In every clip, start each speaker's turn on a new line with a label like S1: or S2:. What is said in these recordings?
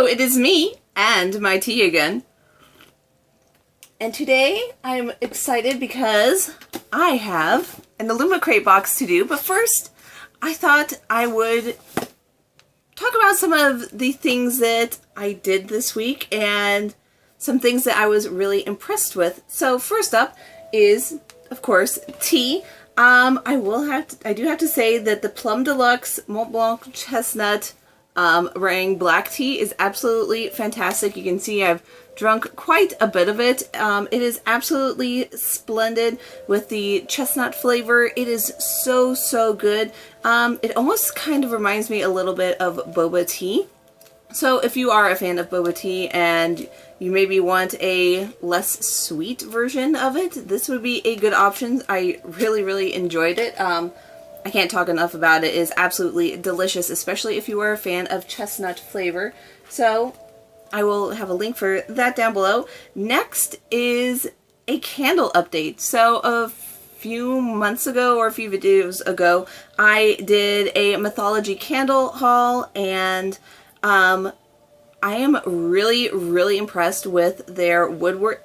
S1: Hello, it is me and my tea again. And today I'm excited because I have an Illumicrate box to do. But first, I thought I would talk about some of the things that I did this week and some things that I was really impressed with. So first up is, of course, tea. I do have to say that the Plum Deluxe Mont Blanc Chestnut meringue black tea is absolutely fantastic. You can see I've drunk quite a bit of it. It is absolutely splendid with the chestnut flavor. It is so good. It almost kind of reminds me a little bit of boba tea. So if you are a fan of boba tea and you maybe want a less sweet version of it, this would be a good option. I really enjoyed it. I can't talk enough about it. It is absolutely delicious, especially if you are a fan of chestnut flavor. So I will have a link for that down below. Next is a candle update. So a few months ago, or a few videos ago, I did a mythology candle haul, and I am really impressed with their woodwick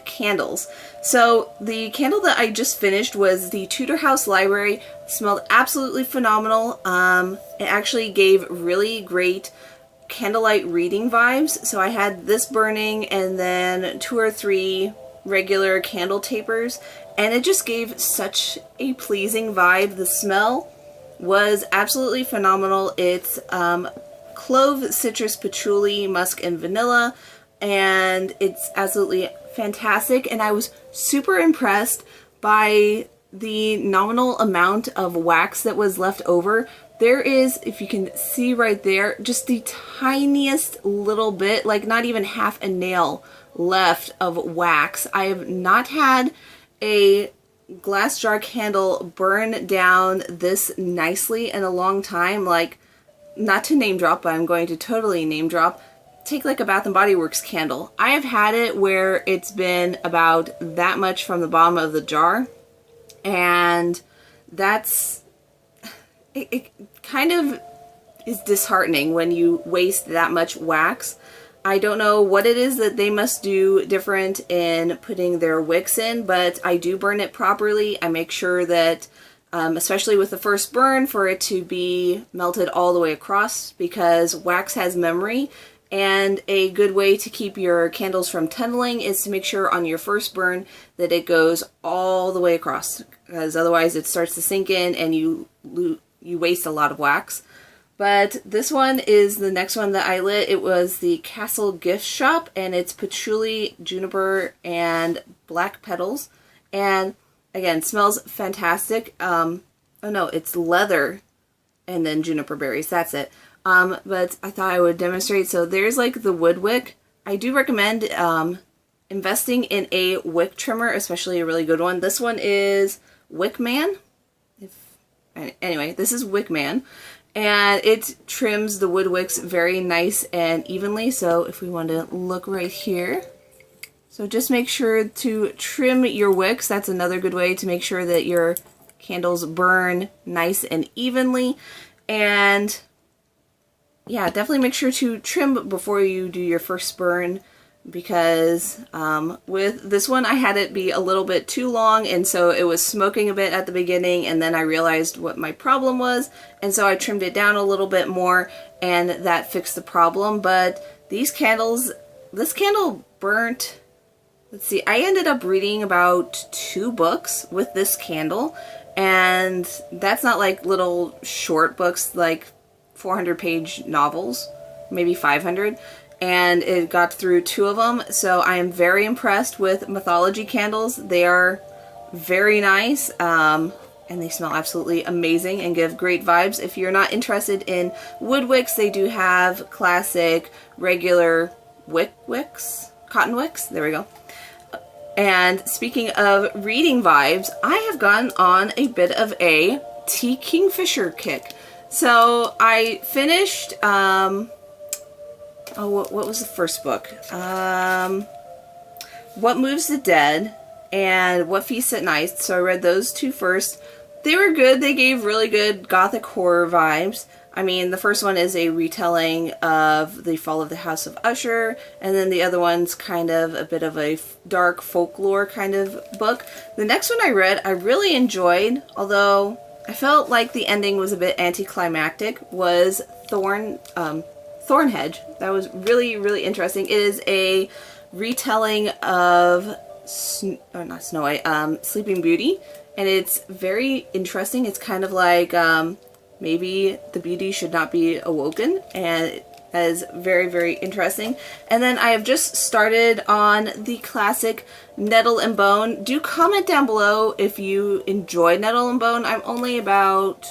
S1: candles. So the candle that I just finished was the Tudor House Library. It smelled absolutely phenomenal. It actually gave really great candlelight reading vibes. So I had this burning and then 2 or 3 regular candle tapers, and it just gave such a pleasing vibe. The smell was absolutely phenomenal. It's clove, citrus, patchouli, musk, and vanilla, and it's absolutely fantastic. And I was super impressed by the nominal amount of wax that was left over. There is, if you can see right there, just the tiniest little bit, like not even half a nail left of wax. I have not had a glass jar candle burn down this nicely in a long time. Like, not to name drop, but I'm going to totally name drop. Take like a Bath & Body Works candle. I have had it where it's been about that much from the bottom of the jar, and that's, it kind of is disheartening when you waste that much wax. I don't know what it is that they must do different in putting their wicks in, but I do burn it properly. I make sure that, especially with the first burn, for it to be melted all the way across, because wax has memory, and a good way to keep your candles from tunneling is to make sure on your first burn that it goes all the way across, because otherwise it starts to sink in and you waste a lot of wax. But this one is the next one that I lit. It was the Castle Gift Shop, and it's patchouli, juniper, and black petals. And again, smells fantastic. Oh no, it's leather and then juniper berries. That's it. But I thought I would demonstrate. So there's like the wood wick. I do recommend investing in a wick trimmer, especially a really good one. This one is Wickman. Anyway, this is Wickman. And it trims the wood wicks very nice and evenly. So if we want to look right here. So just make sure to trim your wicks. That's another good way to make sure that your candles burn nice and evenly. And yeah, definitely make sure to trim before you do your first burn, because with this one I had it be a little bit too long, and so it was smoking a bit at the beginning, and then I realized what my problem was, and so I trimmed it down a little bit more, and that fixed the problem. But these candles, this candle burnt, let's see, I ended up reading about 2 books with this candle, and that's not like little short books, like 400-page novels, maybe 500. And it got through 2 of them. So I am very impressed with mythology candles. They are very nice, and they smell absolutely amazing and give great vibes. If you're not interested in wood wicks, they do have classic regular wicks, cotton wicks. There we go. And speaking of reading vibes, I have gotten on a bit of a Tea Kingfisher kick. So I finished, what was the first book? What Moves the Dead and What Feasts at Night. So I read those 2 first. They were good. They gave really good gothic horror vibes. I mean, the first one is a retelling of the Fall of the House of Usher, and then the other one's kind of a bit of a dark folklore kind of book. The next one I read, I really enjoyed, although I felt like the ending was a bit anticlimactic, was Thornhedge. That was really, really interesting. It is a retelling of not Snow White, Sleeping Beauty, and it's very interesting. It's kind of like maybe the beauty should not be awoken, and that is very, very interesting. And then I have just started on the classic Nettle and Bone. Do comment down below if you enjoyed Nettle and Bone. I'm only about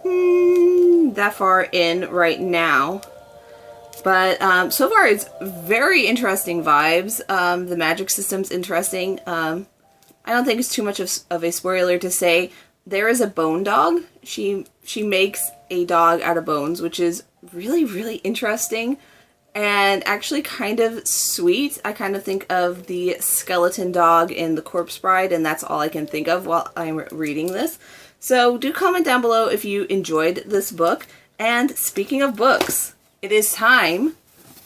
S1: that far in right now. But so far it's very interesting vibes. The magic system's interesting. I don't think it's too much of a spoiler to say there is a bone dog. She makes a dog out of bones, which is really, really interesting and actually kind of sweet. I kind of think of the skeleton dog in The Corpse Bride, and that's all I can think of while I'm reading this. So do comment down below if you enjoyed this book. And speaking of books, it is time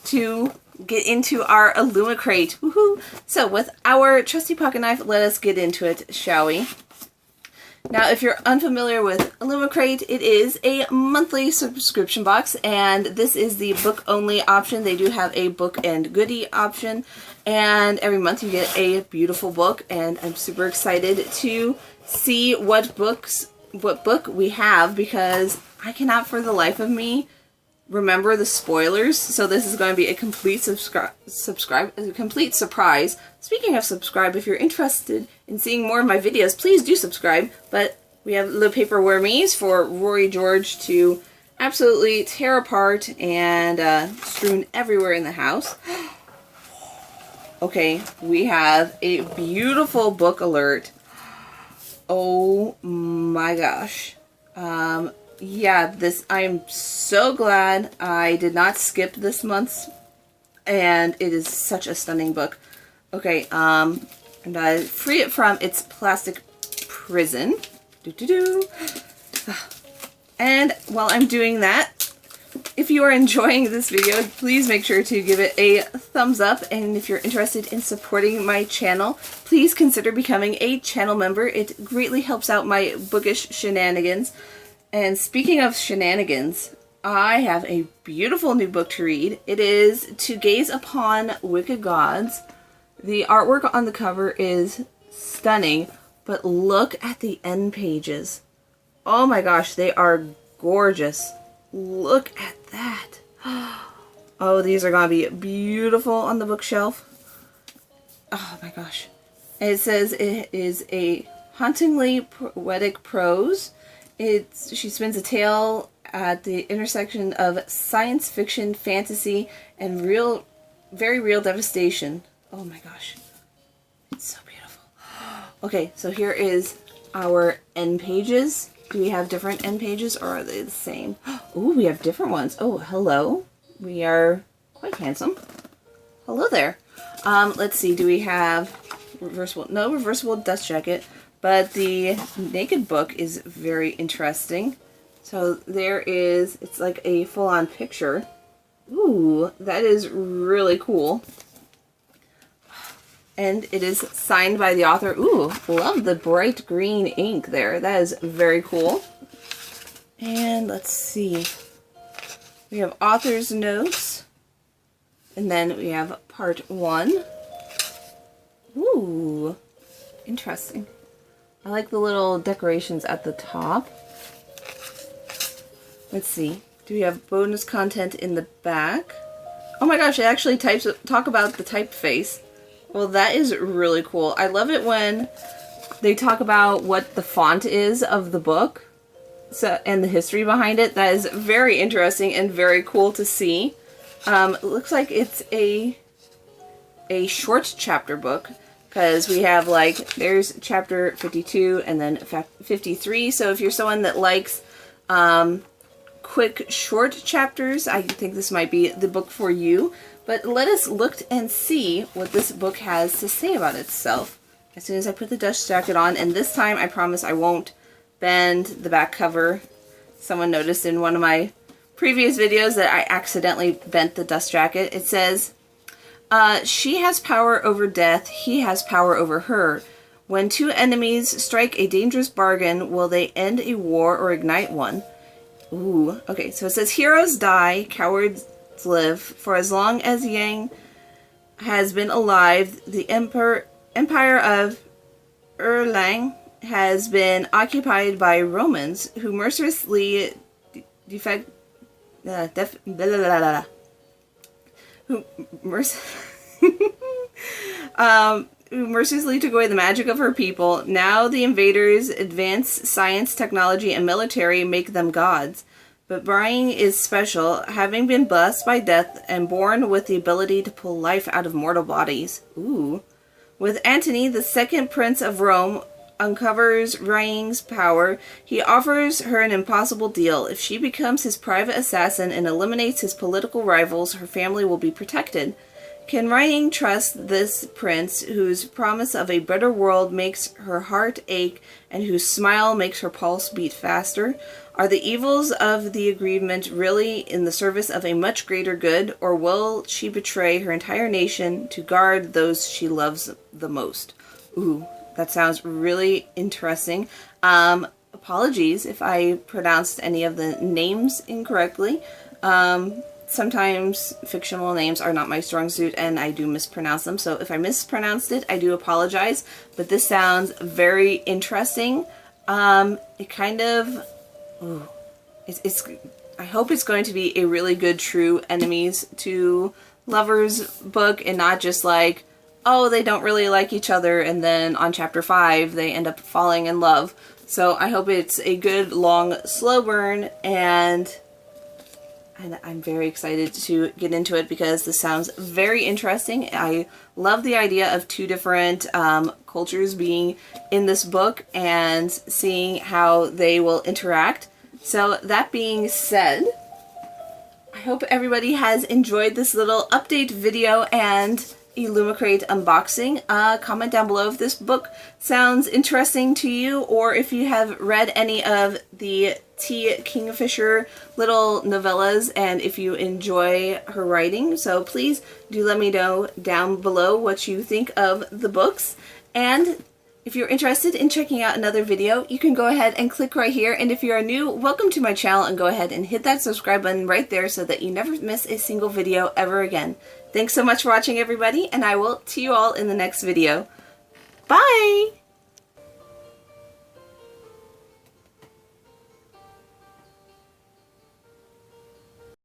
S1: to get into our Illumicrate. Woohoo! So with our trusty pocket knife, let us get into it, shall we? Now, if you're unfamiliar with Illumicrate, it is a monthly subscription box, and this is the book-only option. They do have a book and goodie option, and every month you get a beautiful book, and I'm super excited to see what book we have, because I cannot for the life of me remember the spoilers, so this is going to be a complete complete surprise. Speaking of subscribe, if you're interested in seeing more of my videos, please do subscribe. But we have the paper wormies for Rory George to absolutely tear apart and strewn everywhere in the house. Okay, we have a beautiful book alert. Oh my gosh. Yeah, I'm so glad I did not skip this month's, and it is such a stunning book. Okay, I'm gonna free it from its plastic prison. And while I'm doing that, if you are enjoying this video, please make sure to give it a thumbs up, and if you're interested in supporting my channel, please consider becoming a channel member. It greatly helps out my bookish shenanigans. And speaking of shenanigans, I have a beautiful new book to read. It is To Gaze Upon Wicked Gods. The artwork on the cover is stunning, but look at the end pages. Oh my gosh, they are gorgeous. Look at that. Oh, these are going to be beautiful on the bookshelf. Oh my gosh. And it says it is a hauntingly poetic prose. She spins a tale at the intersection of science fiction, fantasy, and very real devastation. Oh my gosh. It's so beautiful. Okay, so here is our end pages. Do we have different end pages, or are they the same? Ooh, we have different ones. Oh, hello. We are quite handsome. Hello there. Let's see. Do we have reversible? No reversible dust jacket. But the naked book is very interesting. So there is, it's like a full-on picture. Ooh, that is really cool. And it is signed by the author. Ooh, love the bright green ink there. That is very cool. And let's see. We have author's notes. And then we have part 1. Ooh, interesting. I like the little decorations at the top. Let's see. Do we have bonus content in the back? Oh my gosh, it actually talk about the typeface. Well, that is really cool. I love it when they talk about what the font is of the book, and the history behind it. That is very interesting and very cool to see. It looks like it's a short chapter book, because we have, like, there's chapter 52 and then 53. So if you're someone that likes quick, short chapters, I think this might be the book for you. But let us look and see what this book has to say about itself. As soon as I put the dust jacket on, and this time I promise I won't bend the back cover. Someone noticed in one of my previous videos that I accidentally bent the dust jacket. It says, she has power over death, he has power over her. When two enemies strike a dangerous bargain, will they end a war or ignite one? Ooh, okay, so it says, heroes die, cowards live. For as long as Yang has been alive, the empire of Erlang has been occupied by Romans, who mercilessly who mercilessly took away the magic of her people. Now the invaders advance science, technology, and military, make them gods. But Brian is special, having been blessed by death and born with the ability to pull life out of mortal bodies. Ooh. With Antony, the second prince of Rome, uncovers Ryan's power, he offers her an impossible deal. If she becomes his private assassin and eliminates his political rivals, her family will be protected. Can Ryan trust this prince, whose promise of a better world makes her heart ache and whose smile makes her pulse beat faster? Are the evils of the agreement really in the service of a much greater good, or will she betray her entire nation to guard those she loves the most? Ooh, that sounds really interesting. Apologies if I pronounced any of the names incorrectly. Sometimes fictional names are not my strong suit and I do mispronounce them. So if I mispronounced it, I do apologize. But this sounds very interesting. It kind of... Ooh, I hope it's going to be a really good true enemies to lovers book and not just like, oh, they don't really like each other and then on chapter 5 they end up falling in love. So I hope it's a good, long, slow burn, and I'm very excited to get into it because this sounds very interesting. I love the idea of two different cultures being in this book and seeing how they will interact. So that being said, I hope everybody has enjoyed this little update video and Illumicrate unboxing. Comment down below if this book sounds interesting to you, or if you have read any of the T. Kingfisher little novellas and if you enjoy her writing. So please do let me know down below what you think of the books. And if you're interested in checking out another video, you can go ahead and click right here. And if you are new, welcome to my channel, and go ahead and hit that subscribe button right there so that you never miss a single video ever again. Thanks so much for watching, everybody, and I will see you all in the next video. Bye!